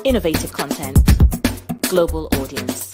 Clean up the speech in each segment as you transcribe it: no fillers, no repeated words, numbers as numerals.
innovative content, global audience.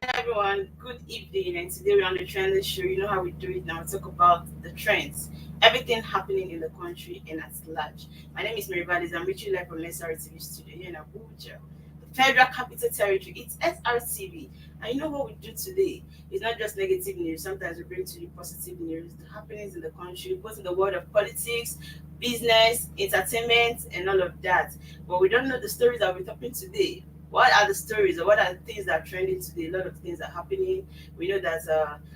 Hi everyone, good evening, and today we're on the Trending Show. You know how we do it now. We talk about the trends, everything happening in the country and at large. My name is Maryval Eze. I'm reaching live from SRTV studio here in Abuja, the Federal Capital Territory. It's SRTV, and you know what we do today? It's not just negative news. Sometimes we bring to you positive news, the happenings in the country, both in the world of politics, business, entertainment, and all of that. But we don't know the stories that we're talking today. What are the stories or what are the things that are trending today? A lot of things are happening. We know that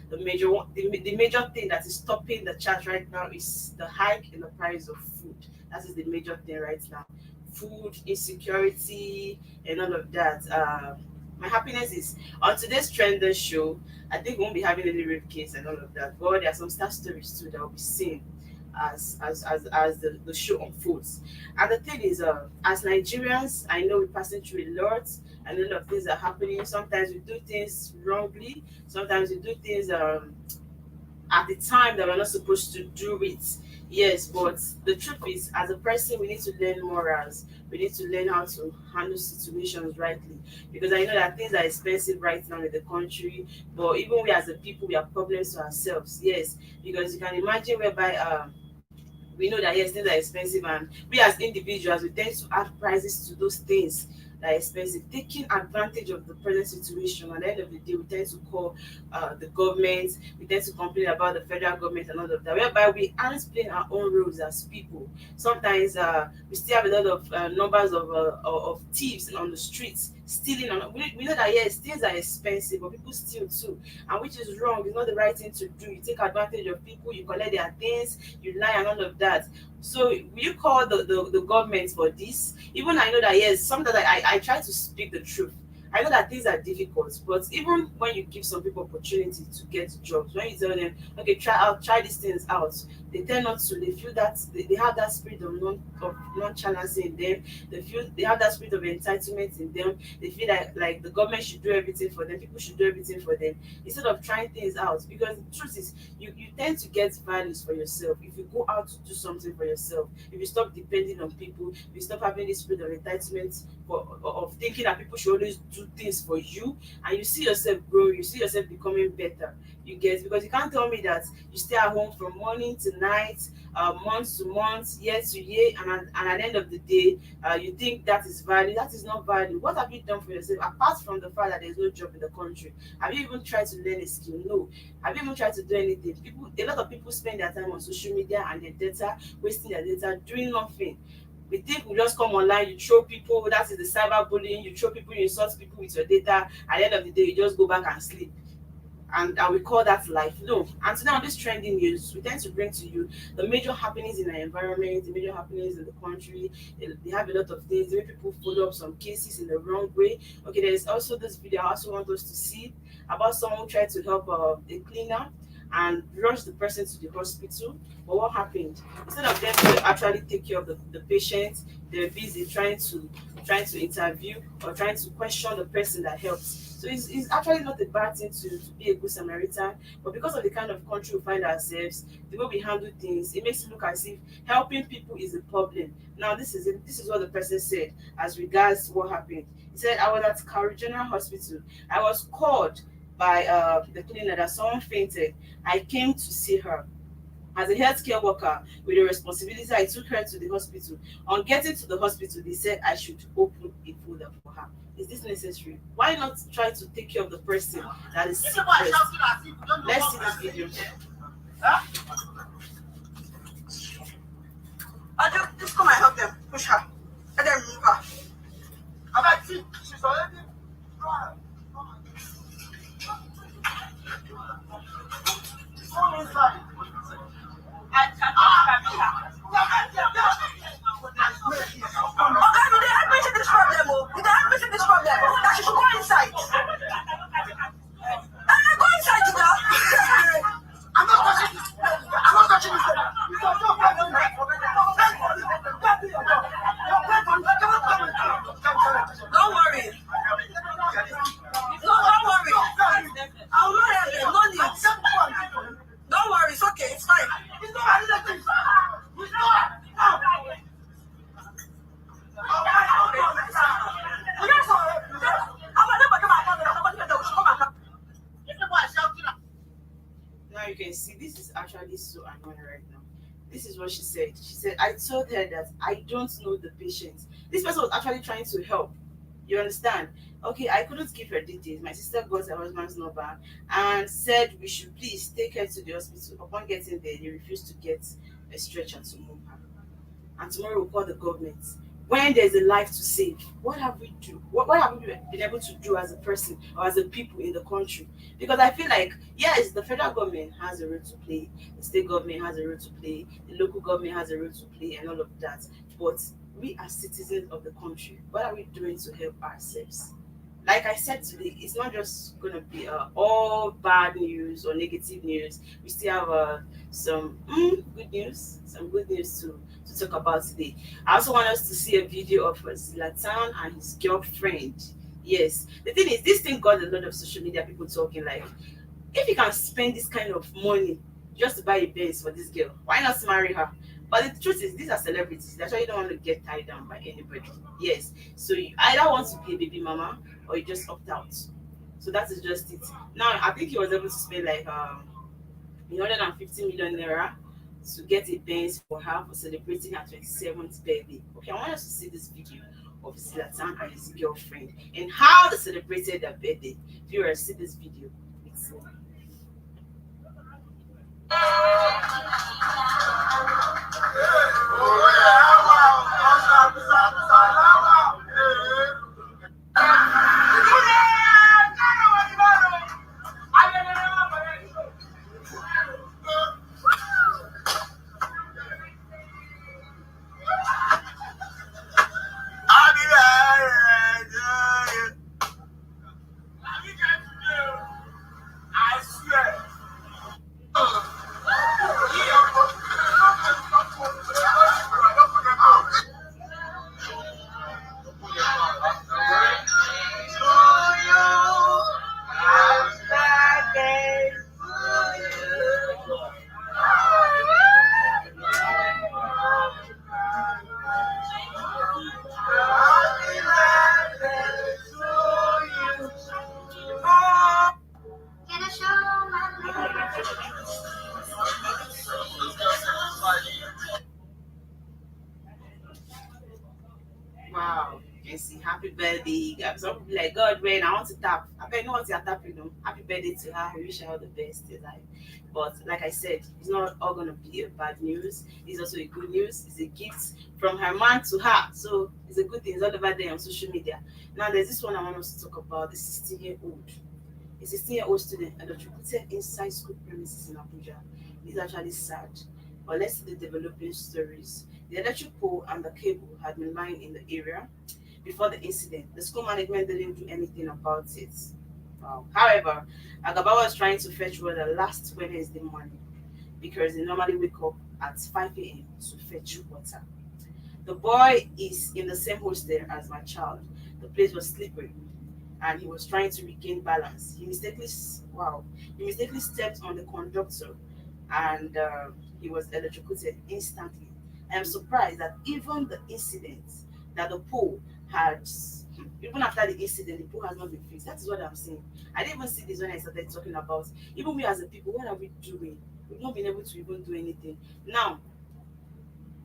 the major thing that is stopping the chart right now is the hike in the price of food. That is the major thing right now. Food insecurity and all of that. My happiness is on today's trending show. I think we won't be having any rape case and all of that, but there are some star stories too that will be seen as the show unfolds. And the thing is, as Nigerians, I know we're passing through a lot, and a lot of things are happening. Sometimes we do things wrongly. Sometimes we do things at the time that we're not supposed to do it. Yes, but the truth is, as a person, we need to learn morals. We need to learn how to handle situations rightly. Because I know that things are expensive right now in the country, but even we as a people, we have problems to ourselves. Yes, because you can imagine whereby we know that yes, things are expensive, and we as individuals we tend to add prices to those things that are expensive, taking advantage of the present situation. At the end of the day, we tend to call the government, we tend to complain about the federal government and all of that, whereby we aren't playing our own roles as people. Sometimes we still have a lot of numbers of thieves on the streets stealing. We know that yes, things are expensive, but people steal too, and which is wrong. It's not the right thing to do. You take advantage of people, you collect their things, you lie and all of that. So will you call the government for this? Even I know that yes, sometimes I try to speak the truth. I know that things are difficult, but even when you give some people opportunity to get jobs, when you tell them, okay, try these things out, they tend not to. They feel that they have that spirit of nonchalance in them. They have that spirit of entitlement in them. They feel like the government should do everything for them. People should do everything for them instead of trying things out. Because the truth is, you tend to get values for yourself if you go out to do something for yourself. If you stop depending on people, if you stop having this spirit of entitlement of thinking that people should always do things for you, and you see yourself growing, you see yourself becoming better. You get, because you can't tell me that you stay at home from morning to night, month to month, year to year, and at the end of the day, you think that is value. That is not value. What have you done for yourself apart from the fact that there's no job in the country? Have you even tried to learn a skill? No. Have you even tried to do anything? A lot of people spend their time on social media and their data, wasting their data, doing nothing. We think we just come online, you throw people, that is the cyberbullying, you throw people, you insult people with your data. At the end of the day, you just go back and sleep. And we call that life. No. And so now this trending news, we tend to bring to you the major happenings in our environment, the major happenings in the country. They have a lot of things. The way people follow up some cases in the wrong way. Okay, there is also this video I also want us to see about someone who tried to help a cleaner and rush the person to the hospital. But what happened? Instead of them to actually take care of the patient, they're busy trying to interview or trying to question the person that helps. So it's actually not a bad thing to be a good Samaritan, but because of the kind of country we find ourselves, the way we handle things, it makes it look as if helping people is a problem. Now this is it. This is what the person said as regards what happened. He said, I was at Carol General Hospital. I was called by the cleaner that someone fainted. I came to see her. As a healthcare worker with a responsibility, I took her to the hospital. On getting to the hospital, they said I should open a folder for her. Is this necessary? Why not try to take care of the person that is sick first? Let's see this video. Just come and help them. Push her. Let them move her. She's already. Go inside. I cannot. Okay, you didn't mention this problem. You didn't mention this problem. That she should go inside. Go inside, you know. I'm not touching this. I'm not touching this. so annoying right now. This is what she said. She said, I told her that I don't know the patient. This person was actually trying to help. You understand? Okay, I couldn't give her details. My sister got her husband's number and said we should please take her to the hospital. Upon getting there, they refused to get a stretcher to move her. And tomorrow we'll call the government. When there's a life to save, what have we do? What have we been able to do as a person or as a people in the country? Because I feel like, yes, the federal government has a role to play, the state government has a role to play, the local government has a role to play, and all of that. But we as citizens of the country, what are we doing to help ourselves? Like I said today, it's not just going to be all bad news or negative news. We still have some good news, to talk about today. I also want us to see a video of Zlatan and his girlfriend. Yes, the thing is, this thing got a lot of social media people talking like, if you can spend this kind of money just to buy a Benz for this girl, why not marry her? But the truth is, these are celebrities. That's why you don't want to get tied down by anybody. Yes. So you either want to be a baby mama or you just opt out. So that is just it. Now, I think he was able to spend like 150 million naira to get a Benz for her for celebrating her 27th birthday. Okay, I want us to see this video of Zlatan and his girlfriend and how they celebrated their birthday. Viewers, see this video. It's wow. You can see happy birthday. Some people like, God, when I want to tap. I know what you're tapping, happy birthday to her. I wish her all the best in life. But like I said, it's not all gonna be a bad news. It's also a good news. It's a gift from her man to her. So it's a good thing. It's all over there on social media. Now there's this one I want us to talk about, the 16-year-old. A 16-year-old student electrocuted inside school premises in Abuja. It's actually sad. But let's see the developing stories. The electric pole and the cable had been lying in the area before the incident. The school management didn't do anything about it. Wow. However, Agaba was trying to fetch water last Wednesday morning because they normally wake up at 5 a.m. to fetch water. The boy is in the same hostel as my child. The place was slippery and he was trying to regain balance. He mistakenly stepped on the conductor and he was electrocuted instantly. I am surprised that even the incident that the pole had, even after the incident, the pole has not been fixed. That is what I'm saying. I didn't even see this when I started talking about, even we as a people, what are we doing? We've not been able to even do anything. Now,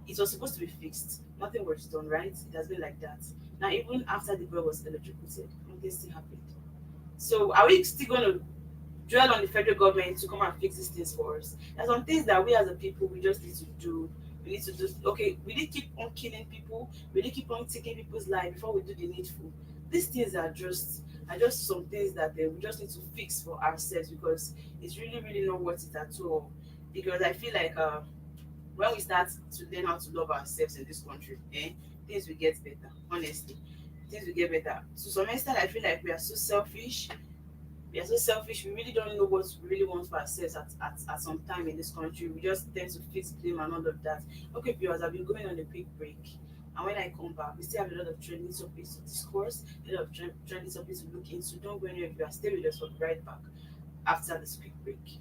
it was supposed to be fixed. Nothing was done, right? It has been like that. Now, even after the boy was electrocuted, nothing still happened. So, are we still going to dwell on the federal government to come and fix these things for us? There's some things that we as a people, we just need to do. We need to do, okay, we need to keep on killing people. We need to keep on taking people's life before we do the needful. These things are just some things that we just need to fix for ourselves because it's really, really not worth it at all. Because I feel like when we start to learn how to love ourselves in this country, things will get better. Honestly, things will get better. To some extent, I feel like we are so selfish. We are so selfish. We really don't know what we really want for ourselves at some time in this country. We just tend to fix blame and all of that. Okay, viewers, I've been going on a quick break. And when I come back, we still have a lot of trending topics to discuss, a lot of trending topics to look into. Don't go anywhere. If you are stay with us, we'll be right back after this quick break.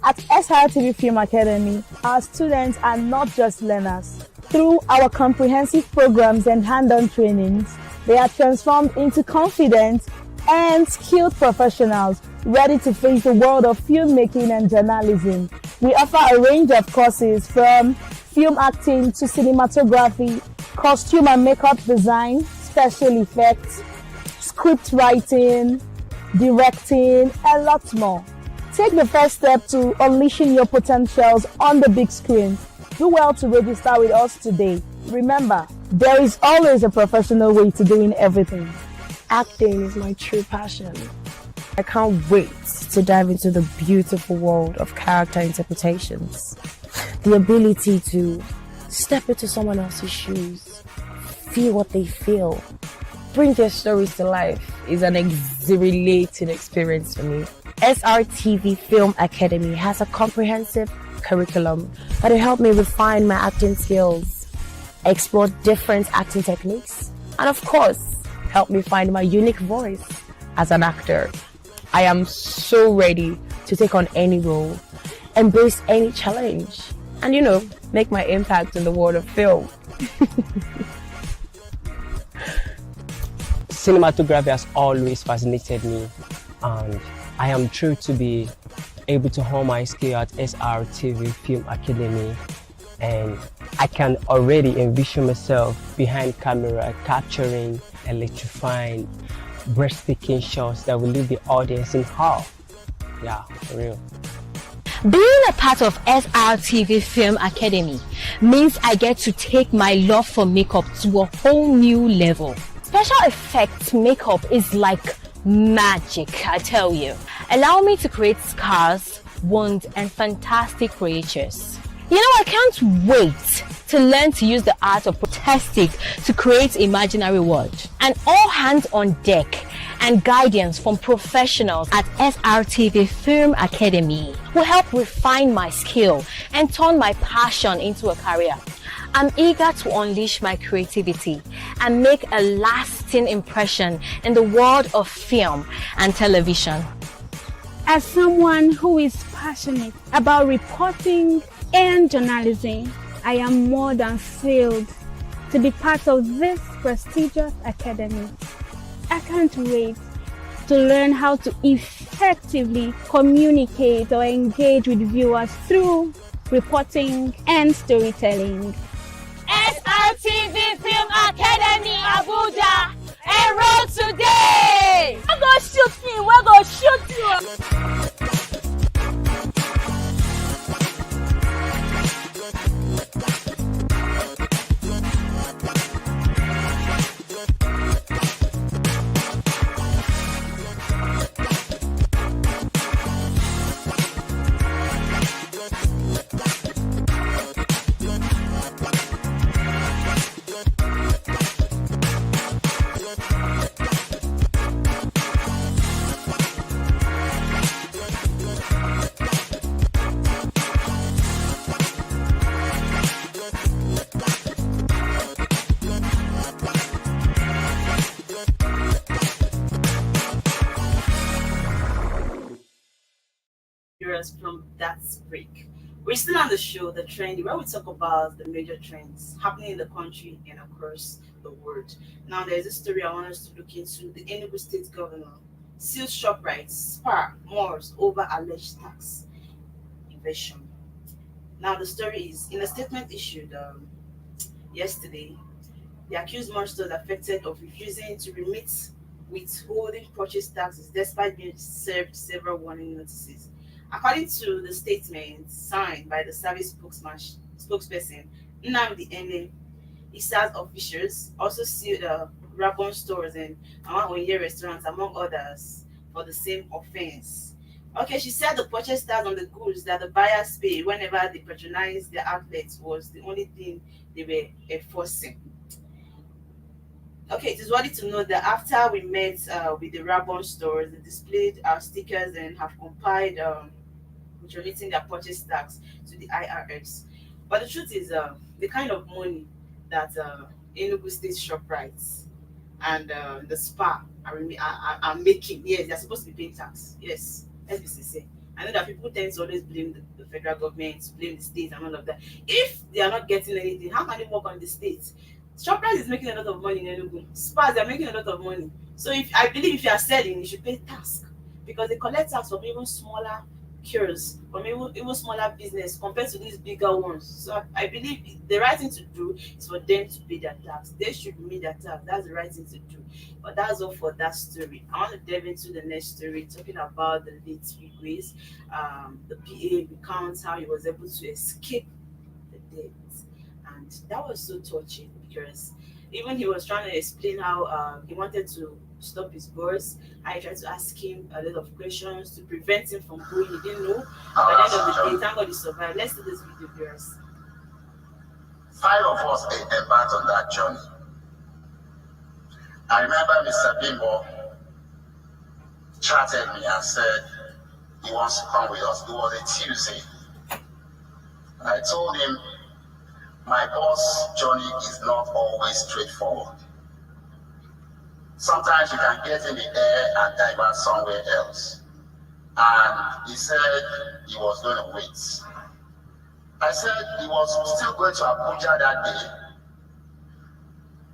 At SRTV Film Academy, our students are not just learners. Through our comprehensive programs and hand-on trainings, they are transformed into confident and skilled professionals ready to face the world of filmmaking and journalism. We offer a range of courses from film acting to cinematography, costume and makeup design, special effects, script writing, directing, and lots more. Take the first step to unleashing your potentials on the big screen. Do well to register with us today. Remember, there is always a professional way to doing everything. Acting is my true passion. I can't wait to dive into the beautiful world of character interpretations. The ability to step into someone else's shoes, feel what they feel, bring their stories to life is an exhilarating experience for me. SRTV Film Academy has a comprehensive curriculum that will help me refine my acting skills, explore different acting techniques, and of course, help me find my unique voice as an actor. I am so ready to take on any role, embrace any challenge, and make my impact in the world of film. Cinematography has always fascinated me, and I am thrilled to be able to hone my skill at SRTV Film Academy, and I can already envision myself behind camera capturing electrifying, breathtaking shots that will leave the audience in awe. Yeah, for real. Being a part of SRTV Film Academy means I get to take my love for makeup to a whole new level. Special effects makeup is like magic, I tell you. Allow me to create scars, wounds, and fantastic creatures. I can't wait to learn to use the art of prosthetic to create imaginary world. And all hands on deck and guidance from professionals at SRTV Film Academy will help refine my skill and turn my passion into a career. I'm eager to unleash my creativity and make a lasting impression in the world of film and television. As someone who is passionate about reporting and journalism, I am more than thrilled to be part of this prestigious academy. I can't wait to learn how to effectively communicate or engage with viewers through reporting and storytelling. SRTV Film Academy Abuja, enroll today! We're gonna shoot you! We're gonna shoot you! From that break. We're still on the show, The Trendy, where we talk about the major trends happening in the country and across the world. Now, there's a story I want us to look into. The Enugu State Governor seals ShopRite, Spar, malls over alleged tax evasion. Now, the story is in a statement issued yesterday. The accused mall stores affected of refusing to remit withholding purchase taxes despite being served several warning notices. According to the statement signed by the service spokesperson, Nnamdi Ene, ISA's officials also sealed Rabon stores and Mama Onye restaurants, among others, for the same offense. Okay, she said the purchase tax on the goods that the buyers pay whenever they patronize their outlets was the only thing they were enforcing. Okay, it is worthy to note that after we met with the Rabon stores, they displayed our stickers and have compiled remitting their purchase tax to the IRS. But the truth is, the kind of money that Enugu State ShopRite and the SPA are making, yes, they're supposed to be paying tax. Yes, let's be sincere. I know that people tend to always blame the federal government, blame the state, and all of that. If they are not getting anything, how can they work on the state? ShopRite is making a lot of money in Enugu. Spas, they're making a lot of money. So I believe if you are selling, you should pay tax because they collect tax from even smaller kiosks from even smaller business compared to these bigger ones. So I believe the right thing to do is for them to pay their tax. They should meet their tax. That's the right thing to do. But that's all for that story. I want to delve into the next story, talking about the late Igwe's, the PA recounts how he was able to escape the death, and that was so touching because even he was trying to explain how he wanted to stop his boss. I tried to ask him a lot of questions to prevent him from going. He didn't know. But at the end of the day, thank God he survived. Let's see this video, viewers. 5 of us embarked on that journey. I remember Mr. Bimbo chatted me and said he wants to come with us. It was a Tuesday. And I told him my boss journey is not always straightforward. Sometimes you can get in the air and divert somewhere else. And he said he was going to wait. I said he was still going to Abuja that day.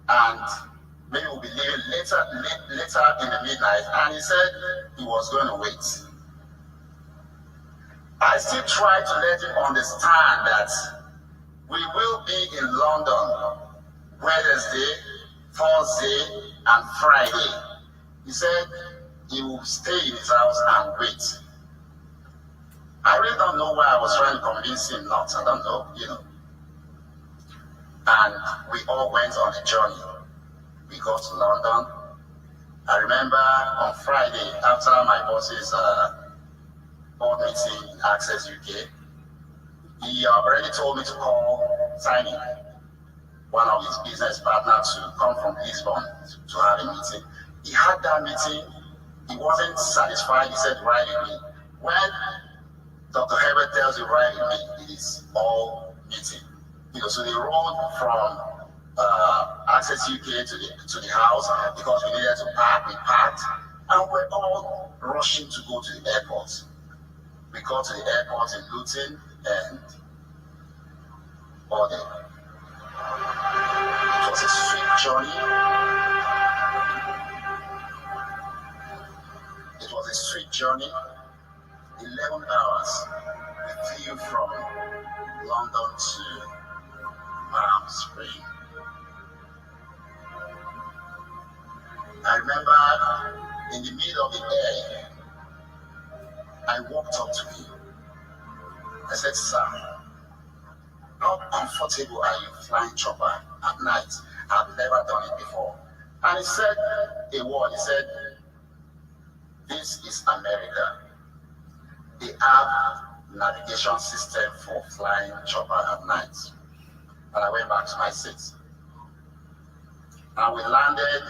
And maybe we'll be leaving later in the midnight. And he said he was going to wait. I still try to let him understand that we will be in London Wednesday, Thursday, and Friday. He said he will stay in his house and wait. I really don't know why I was trying to convince him not. I don't know, And we all went on a journey. We got to London. I remember on Friday, after my boss's board meeting in Access UK, he already told me to call Tiny, one of his business partners, to come from Lisbon to have a meeting. He had that meeting. He wasn't satisfied. He said, "Ride with me." When Dr. Herbert tells you ride with me, it is all meeting. So they rode from Access UK to the house because we needed to park. We parked, and we're all rushing to go to the airport. We got to the airport in Luton and all day. It was a sweet journey. It was a sweet journey. 11 hours. We flew from London to Palm Springs. I remember in the middle of the day, I walked up to him. I said, "Sir, how comfortable are you flying chopper at night? I've never done it before." And he said a word. He said, "This is America. They have navigation system for flying chopper at night." And I went back to my seat. And we landed.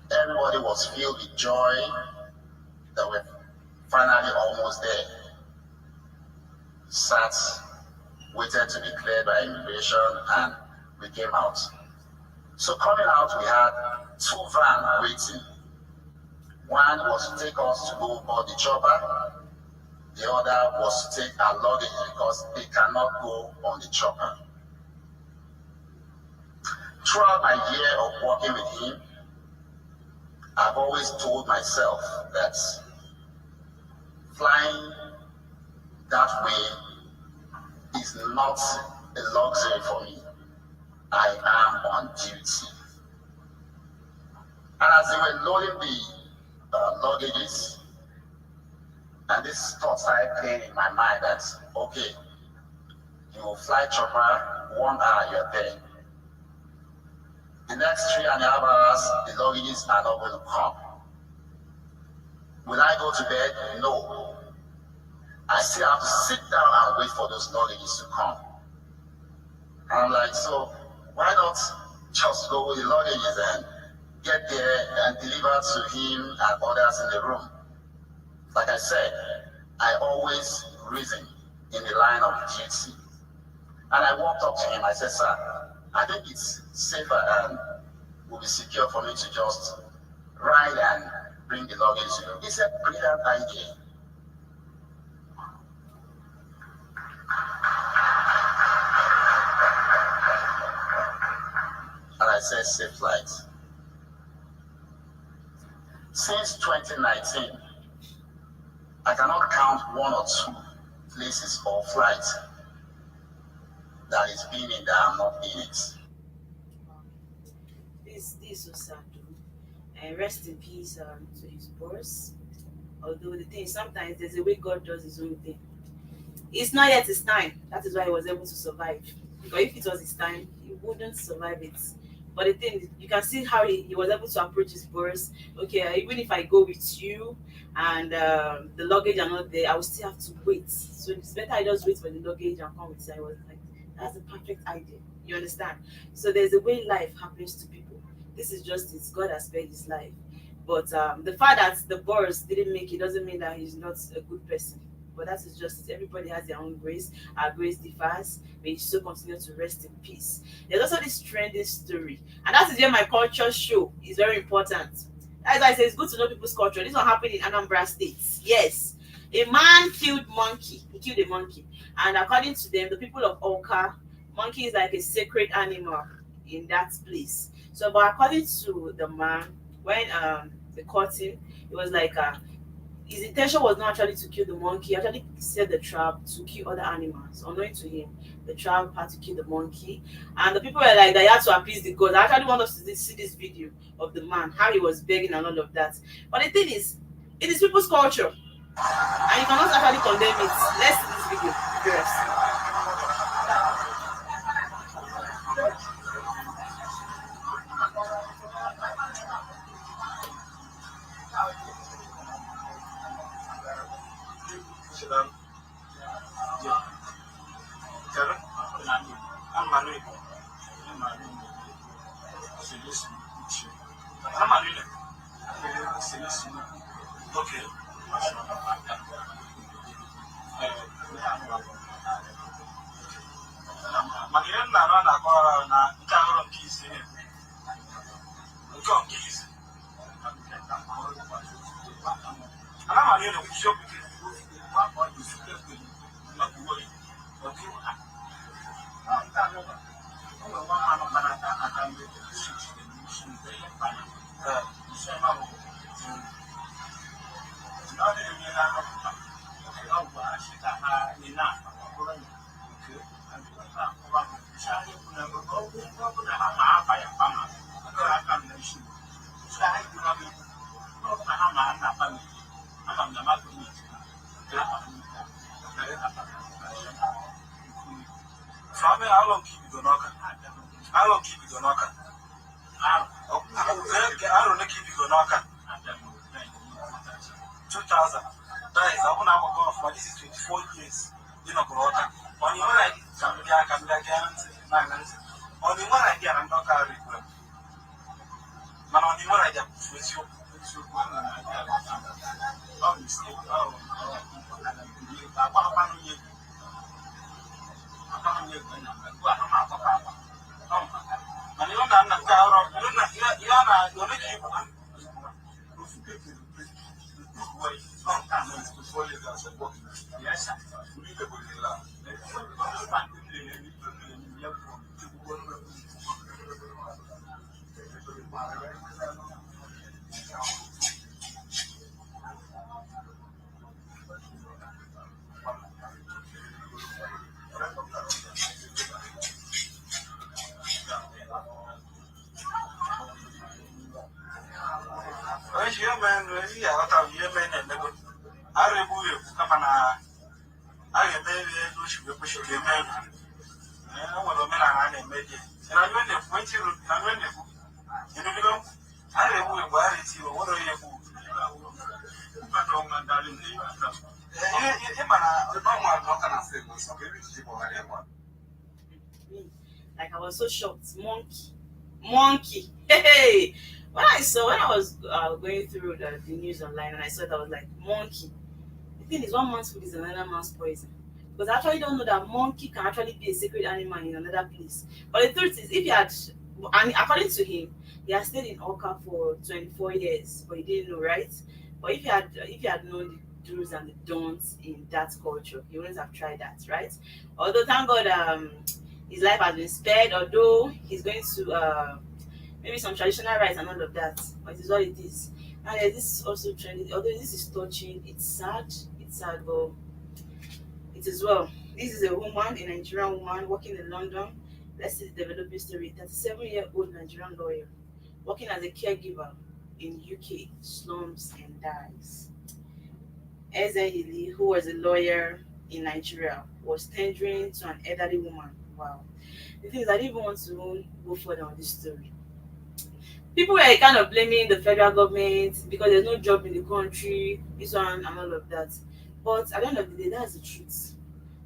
Everybody was filled with joy that we're finally almost there. Sat, waited to be cleared by immigration, and we came out. So coming out, we had 2 vans waiting. One was to take us to go board the chopper. The other was to take our luggage because they cannot go on the chopper. Throughout my year of working with him, I've always told myself that flying that way is not a luxury for me. I am on duty. And as they were loading the luggages, and this thought started playing in my mind that, okay, you will fly chopper, 1 hour you're there. The next 3.5 hours, the luggages are not going to come. Will I go to bed? No. I still have to sit down and wait for those luggages to come. And I'm like, so why not just go with the luggages and get there and deliver to him and others in the room? Like I said, I always reason in the line of duty. And I walked up to him. I said, "Sir, I think it's safer and will be secure for me to just ride and bring the luggage to you." It's a brilliant idea. And I said, "Safe flight." Since 2019, I cannot count one or two places or flights that is being in that I'm not in it. This is so sad, though. And rest in peace to his boss. Although the thing is, sometimes there's a way God does his own thing. It's not yet his time. That is why he was able to survive. Because if it was his time, he wouldn't survive it. But the thing is, you can see how he was able to approach his boss. Okay, even if I go with you and the luggage are not there, I will still have to wait. So it's better I just wait for the luggage and come with you. I was like, that's the perfect idea. You understand? So there's a way life happens to people. This is justice. God has spared his life. But the fact that the boss didn't make it doesn't mean that he's not a good person. But that is justice. Everybody has their own grace. Our grace differs. May you still continue to rest in peace. There's also this trending story. And that is where my culture show is very important. As I say, it's good to know people's culture. This one happened in Anambra State. Yes. A man killed monkey. He killed a monkey. And according to them, the people of Oka, monkey is like a sacred animal in that place. So, but according to the man, when they caught him, it was like his intention was not actually to kill the monkey. He actually set the trap to kill other animals. Unknowing to him, the trap had to kill the monkey. And the people were like, they had to appease the gods. I actually want us to see this video of the man, how he was begging and all of that. But the thing is, it is people's culture. And you cannot actually condemn it. Let's see this video first. Okay. How long keep it on Oka? How long keep it on Oka? I don't keep it on Oka. 2000. That is, I want to go for this is 24 years. You know, Oka. Only one idea, only one idea, I'm not carrying. But only one idea, with you. Like I was so shocked. Monkey. Hey, when I was going through the news online and I saw that, I was like, monkey. The thing is, one man's food is another man's poison. Because I actually don't know that monkey can actually be a sacred animal in another place. But the truth is, if he had, and according to him, he has stayed in Oka for 24 years, but he didn't know, right? But if he had known the do's and the don'ts in that culture, he wouldn't have tried that, right? Although thank God, his life has been spared. Although he's going to maybe some traditional rites and all of that, but it is what it is. And this is also trending. Although this is touching, it's sad. It's sad, but it is well. This is a woman, a Nigerian woman working in London. Let's see the developing story. 37-year-old Nigerian lawyer working as a caregiver in UK slums and dies. Eze, who was a lawyer in Nigeria, was tendering to an elderly woman. Wow. The thing is, I didn't even want to go further on this story. People were kind of blaming the federal government because there's no job in the country, this one and all of that. But at the end of the day, that's the truth.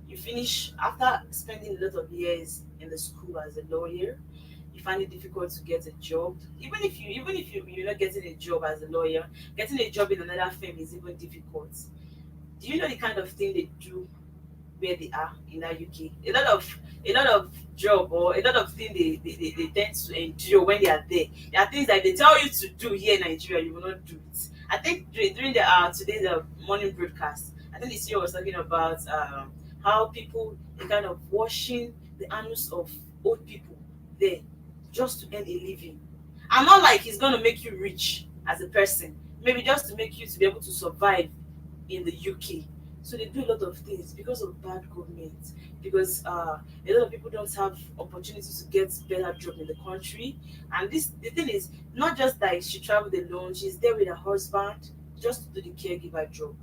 You finish after spending a lot of years in the school as a lawyer, you find it difficult to get a job. Even if you're not getting a job as a lawyer, getting a job in another firm is even difficult. Do you know the kind of thing they do where they are in that UK? A lot of job or a lot of things they tend to endure when they are there. There are things that they tell you to do here in Nigeria, you will not do it. I think during the today's morning broadcast, I think the CEO was talking about how people are kind of washing the anus of old people there just to earn a living. And not like it's gonna make you rich as a person, maybe just to make you to be able to survive in the UK. So they do a lot of things because of bad government, because a lot of people don't have opportunities to get better job in the country. And the thing is, not just that she traveled alone, she's there with her husband just to do the caregiver job.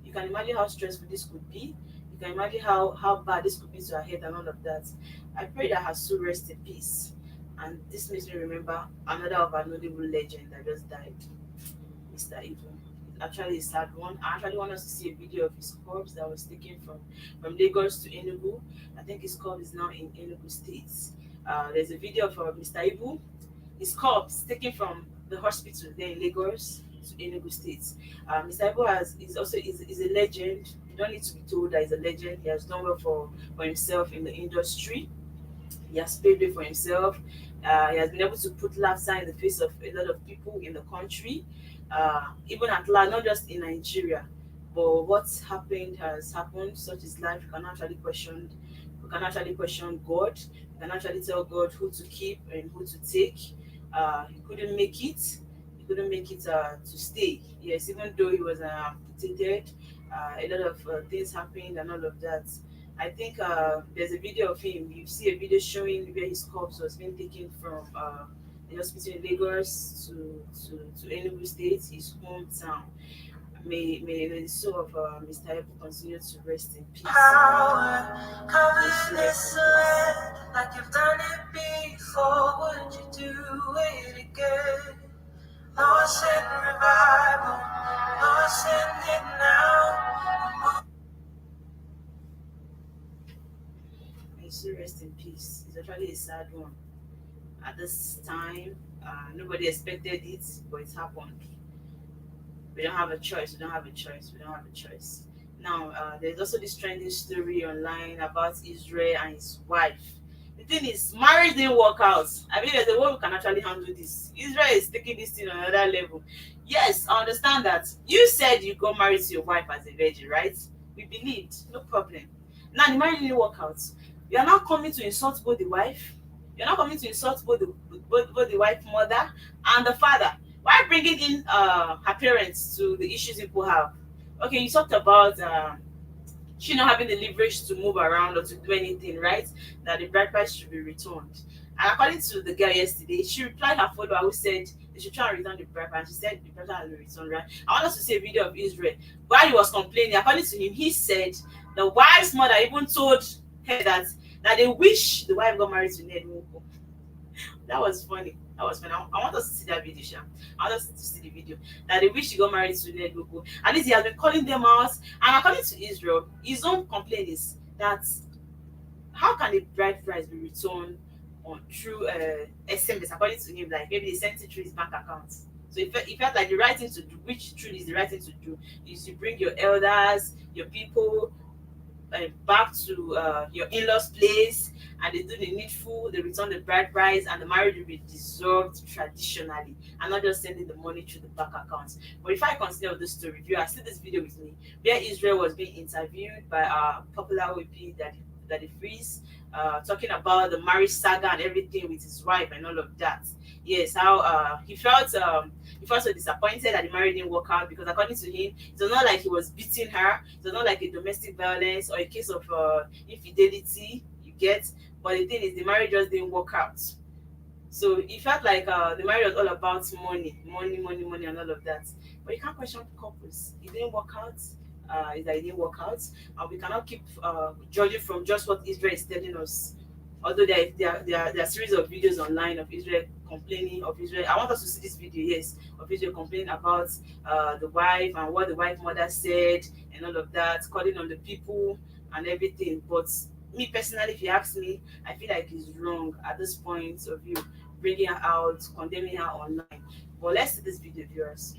You can imagine how stressful this could be. You can imagine how bad this could be to her head and all of that. I pray that her soul rest in peace. And this makes me remember another of our notable legend that just died, Mr. Ibu. Actually a sad one. I actually want us to see a video of his corpse that was taken from Lagos to Enugu. I think his corpse is now in Enugu State. There's a video of Mr. Ibu, his corpse taken from the hospital there in Lagos to Enugu State. Mr. Ibu is a legend. You don't need to be told that he's a legend. He has done well for himself in the industry. He has paved way for himself. He has been able to put laughter in the face of a lot of people in the country, even at large, not just in Nigeria. But what's happened has happened. Such is life. You can actually question. We can actually question God. You can actually tell God who to keep and who to take. He couldn't make it. He couldn't make it to stay. Yes, even though he was amputated, a lot of things happened and all of that. I think there's a video of him. You see a video showing where his corpse was being taken from the hospital in Lagos to Enugu State, his hometown. May the soul of Mr. Ebu continue to rest in peace. Power, cover this land like you've done it before. Would you do it again? Lord, send revival. Lord, send it now. May soul rest in peace. It's actually a sad one. At this time, nobody expected it, but it happened. We don't have a choice. We don't have a choice. We don't have a choice. Now, there's also this trending story online about Israel and his wife. The thing is, marriage didn't work out. I mean, there's a way we can actually handle this. Israel is taking this thing on another level. Yes, I understand that. You said you got married to your wife as a virgin, right? We believed, no problem. Now, the marriage didn't work out. You are now coming to insult both the wife. You're not coming to insult both the wife mother and the father. Why bringing in her parents to the issues people have? Okay, you talked about she not having the leverage to move around or to do anything, right? That the bride price should be returned. And according to the girl yesterday, she replied her follower who said they should try and return the bride price. She said the bride has been returned, right? I want us to see a video of Israel. While he was complaining, according to him, he said the wife's mother even told her that they wish the wife got married to Ned Nwoko. That was funny. That was funny. I want us to see that video, Sha. I want us to see the video. That they wish she got married to Ned Nwoko. At least he has been calling them out. And according to Israel, his own complaint is that how can the bride price be returned on through SMS? According to him, like maybe they sent it through his bank account. So he felt like the right thing to do, which truly is the right thing to do, is to bring your elders, your people, back to your in-laws place, and they do the needful, they return the bride price, and the marriage will be dissolved traditionally, and not just sending the money through the bank accounts. But if I consider this story, if you have seen this video with me, where Israel was being interviewed by our popular WP Daddy Freeze, talking about the marriage saga and everything with his wife and all of that, Yes, how he felt so disappointed that the marriage didn't work out because according to him, it was not like he was beating her, it was not like a domestic violence or a case of infidelity, you get. But the thing is, the marriage just didn't work out. So he felt like the marriage was all about money, money, money, money, and all of that. But you can't question couples. It didn't work out. Is that it didn't work out, and we cannot keep judging from just what Israel is telling us. Although there are series of videos online of Israel complaining of Israel. I want us to see this video, yes, of Israel complaining about the wife and what the wife mother said and all of that, calling on the people and everything. But me personally, if you ask me, I feel like it's wrong at this point of view, bringing her out, condemning her online. But let's see this video, viewers.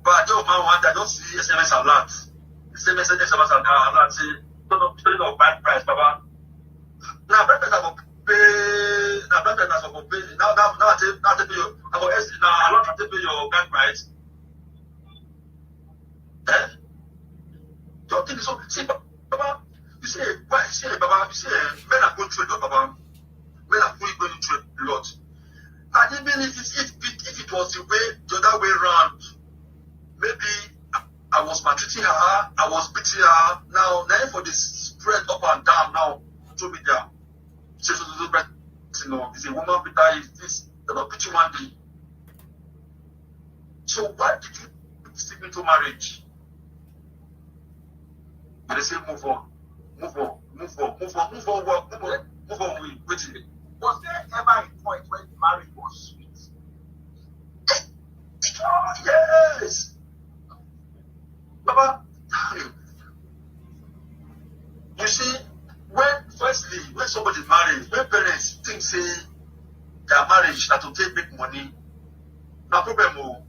But I don't want I don't see SMS alert. The same SMS alert say don't of bad price, Baba. Now bad price I go pay. Now bad price I go pay. Now I take you. I go now I not take your bad price. Eh? Don't think so. See, Baba. You say why? See, Baba. You say men are going through it, Baba. Men are going through a lot. And even if it was the other way around. Maybe I was maltreating her, I was beating her. Now for this spread up and down now through media. It's a woman beater, is this, they're not beating one day. So why did you stick into marriage? And they say move on. Move on. Wait. Was there ever a point when the marriage was sweet? Oh, yes. Baba, you see, when somebody marries, when parents think say their marriage that to take big money, no problem.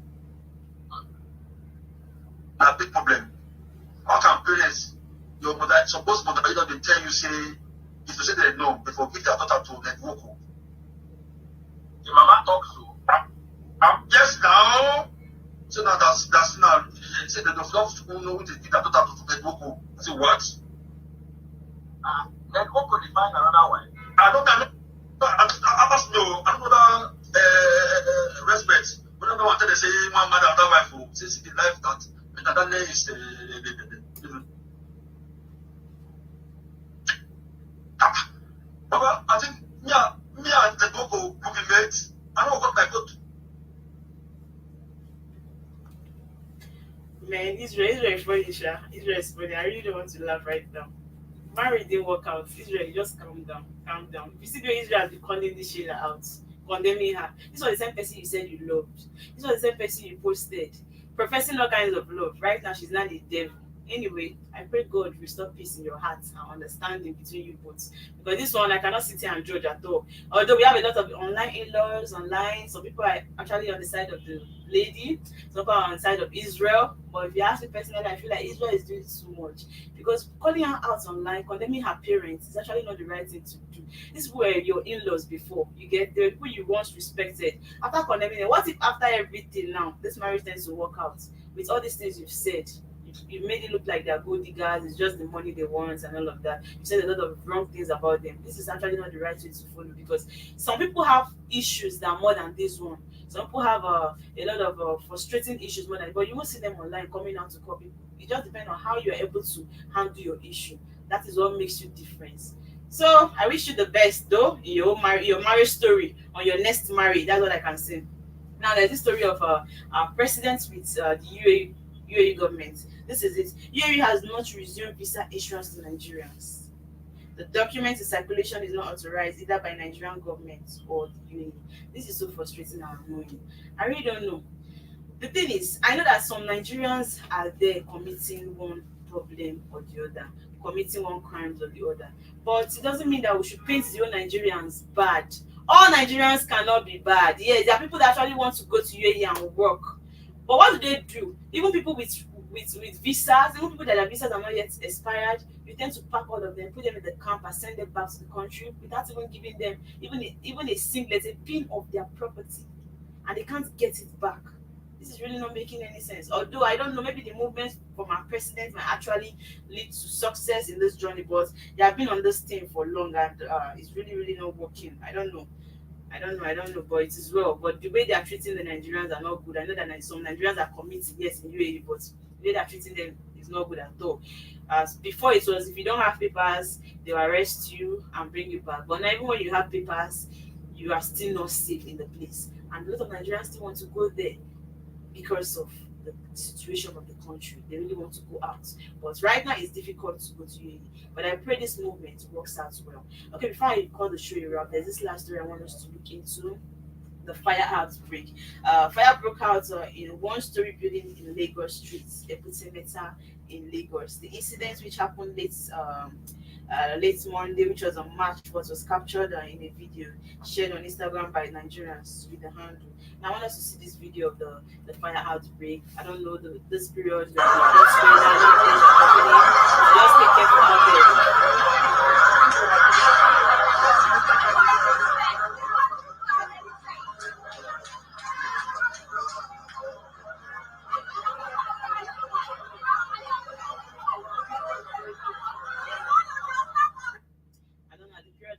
Na big problem. How can parents, your mother, suppose mother, you know, they tell you say, if you say they know, they forgive their daughter to network. Your mama talks to. Yes, now. So now that's now. Say they don't love to know they give their daughter to network. I say what? Network will define another way. I don't know. I don't know that respect. When I want to say one mother and wife who says the life that name is Baba, I think me and the dog will be mates. I don't know what I got. Man, Israel is funny, Sha. Israel is funny. I really don't want to laugh right now. Marriage didn't work out. Israel, just calm down. You see the way Israel has been calling this Sheila out, condemning her. This was the same person you said you loved. This was the same person you posted, professing all kinds of love. Right now, she's not the devil. Anyway, I pray God restore peace in your heart and understanding between you both. Because this one, I cannot sit here and judge at all. Although we have a lot of online in-laws online, some people are actually on the side of the lady, some people are on the side of Israel. But if you ask me personally, I feel like Israel is doing too much. Because calling her out online, condemning her parents is actually not the right thing to do. These were your in-laws before. You get the people you once respected. After condemning them, what if after everything now, this marriage tends to work out? With all these things you've said, you made it look like they're gold diggers, it's just the money they want and all of that. You said a lot of wrong things about them. This is actually not the right way to follow because some people have issues that are more than this one. Some people have a lot of frustrating issues more than, but you won't see them online coming out to call people. It just depends on how you're able to handle your issue. That is what makes you different. So I wish you the best though in your marriage story on your next marriage. That's what I can say. Now there's this story of our president with the UAE government. This is it. UAE has not resumed visa issuance to Nigerians. The document in circulation is not authorized either by Nigerian government or the UAE. This is so frustrating and annoying. I really don't know. The thing is, I know that some Nigerians are there committing one problem or the other, committing one crime or the other. But it doesn't mean that we should paint the whole Nigerians bad. All Nigerians cannot be bad. Yes, there are people that actually want to go to UAE and work. But what do? Even people with visas, even people that their visas are not yet expired, you tend to pack all of them, put them in the camp and send them back to the country without even giving them even a singlet, a pin of their property. And they can't get it back. This is really not making any sense. Although I don't know, maybe the movement from our president might actually lead to success in this journey, but they have been on this thing for long, and it's really, really not working. I don't know, but it is well. But the way they are treating the Nigerians are not good. I know that some Nigerians are committed, yes, in UAE, but the way they are treating them is not good at all. Before it was, if you don't have papers, they will arrest you and bring you back. But now, even when you have papers, you are still not safe in the place. And a lot of Nigerians still want to go there because of the situation of the country. They really want to go out. But right now, it's difficult to go to UAE. But I pray this movement works out well. Okay, before I call the show around, there's this last story I want us to look into. The fire outbreak. Fire broke out in a one-story building in Lagos streets, Eputemeta in Lagos. The incident, which happened late Monday, which was on March 4th, was captured in a video shared on Instagram by Nigerians with the handle. Now, I want us to see this video of the fire outbreak. I don't know this period. Just be careful out there.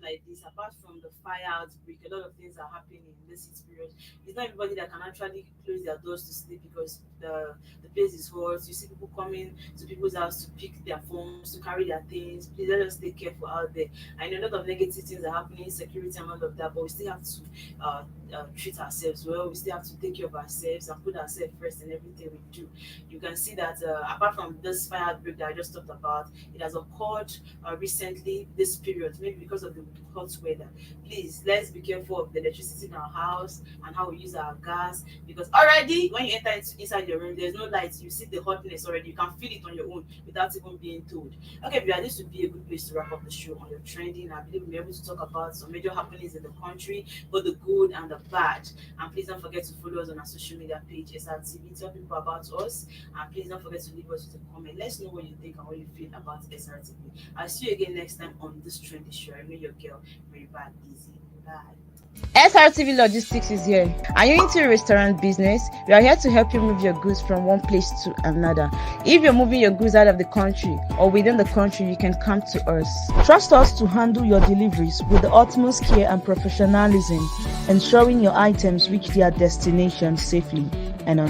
Like this, apart from the fire outbreak, a lot of things are happening in this heat period. It's not everybody that can actually close their doors to sleep because the place is hot. You see people coming to people's house to pick their phones, to carry their things. Please let us stay careful out there. I know a lot of negative things are happening, insecurity and all of that, but we still have to treat ourselves well. We still have to take care of ourselves and put ourselves first in everything we do. You can see that apart from this fire outbreak that I just talked about, it has occurred recently this period, maybe because of the hot weather. Please, let's be careful of the electricity in our house and how we use our gas, because already when you enter inside your room, there's no lights. You see the hotness already. You can feel it on your own without even being told. Okay, this would be a good place to wrap up the show on your trending. I believe we'll be able to talk about some major happenings in the country, both the good and the bad. And please don't forget to follow us on our social media page, SRTV. Tell people about us, and please don't forget to leave us with a comment. Let's know what you think and what you feel about SRTV. I'll see you again next time on this trendy show. I know your girl, Maryval Eze. Bye. SRTV Logistics is here. Are you into a restaurant business? We are here to help you move your goods from one place to another. If you're moving your goods out of the country or within the country, you can come to us. Trust us to handle your deliveries with the utmost care and professionalism, ensuring your items reach their destination safely and on